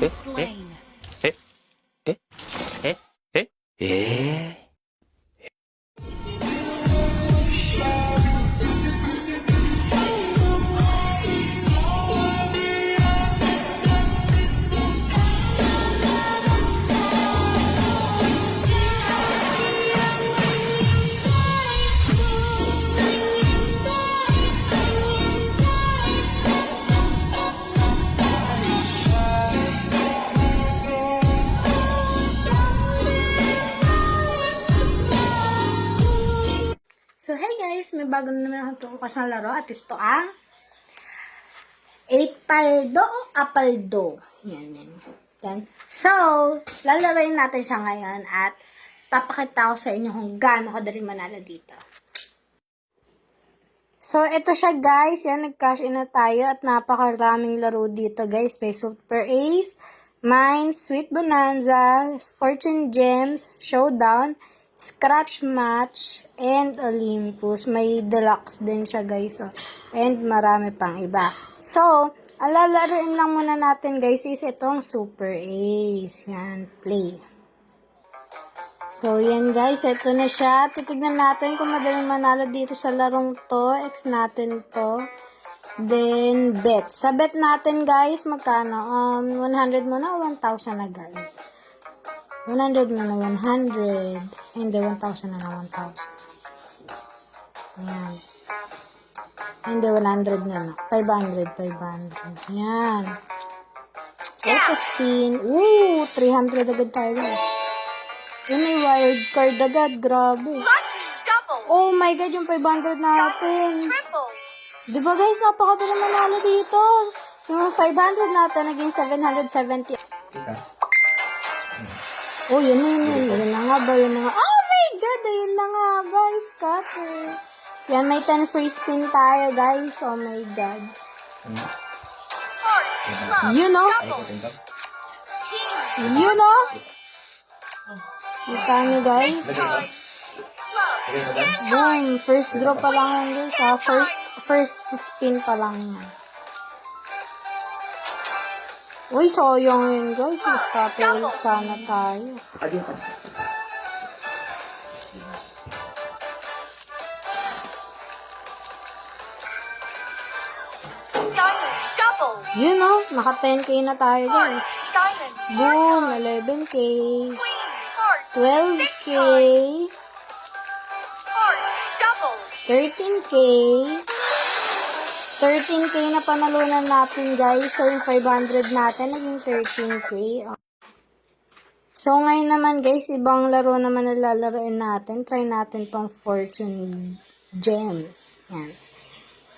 slain. Eh? Eh? Eh? Eh? Eh? So, hey guys, may bago na naman akong tukukas na laro at ito ang Apaldo o Apaldo. Yan. So, lalaroin natin siya ngayon at papakita ko sa inyo kung gaano kadali manalo dito. So, ito siya guys. Yan, nag-cash in na tayo at napakaraming laro dito guys. May Super Ace, Mines, Sweet Bonanza, Fortune Gems, Showdown, Scratch Match, and Olympus. May deluxe din siya guys. Oh. And marami pang iba. So, ang lalaroin lang muna natin guys is itong Super Ace. Yan, play. So, yan guys. Ito na siya. Titignan natin kung madaling manalo dito sa larong to. X natin to. Then, bet. Sa bet natin guys, magkano? 100 muna o 1,000 agad? 100 na 100. And then 1,000 na 1,000. Ayan. And then 100 na 500. Ayan. Auto spin. Ooh, 300 agad tayo guys. Yun may wild card agad. Grabe. Oh my god, yung 500 natin. Diba guys, napakadali manalo dito. Yung 500 natin, naging 770. Oh, yun na nga ba, oh my god, yun na nga guys, kapo. Yan, may 10 free spin tayo guys, oh my god. You know? Kita nyo guys. Boom! First draw pa lang yan guys ha. First spin pa lang yan. Uy, sayang yun guys. Mas ulit sana tayo. Again, pa sa Diamond double. Yun o, naka 10k na tayo guys. Diamond. Boom! 11k. Queen. Heart. 12k. Heart double. 13k. 13k na panalunan natin guys. So yung 500 natin naging 13k. So ngayon naman guys, ibang laro naman na lalaroin natin. Try natin tong Fortune Gems. Yan.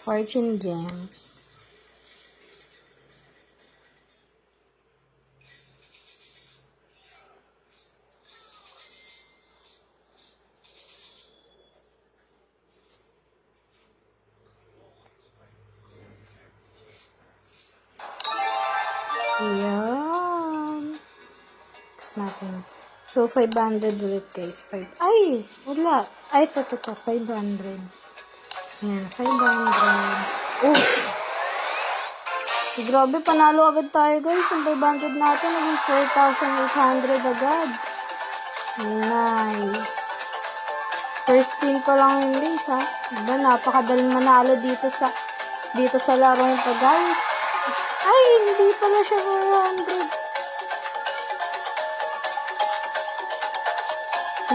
Fortune Gems. Ayan. Next natin. So, 500 ulit guys. Ay! Wala. Ay, to. 500. Ayan, 500. Oh! Grabe, panalo agad tayo guys. Yung 500 natin, naging 4,800 agad. Nice. First spin pa lang yun guys ha. Diba, napakadaling manalo dito sa larong to guys. Ay, hindi pala siya 400.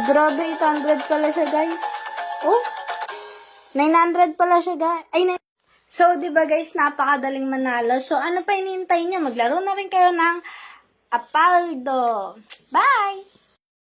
Grabe, 800 pala siya, guys. Oh, 900 pala siya, guys. Ay, so, di ba guys, napakadaling manalo. So, ano pa hinihintay nyo? Maglaro na rin kayo ng Apaldo. Bye!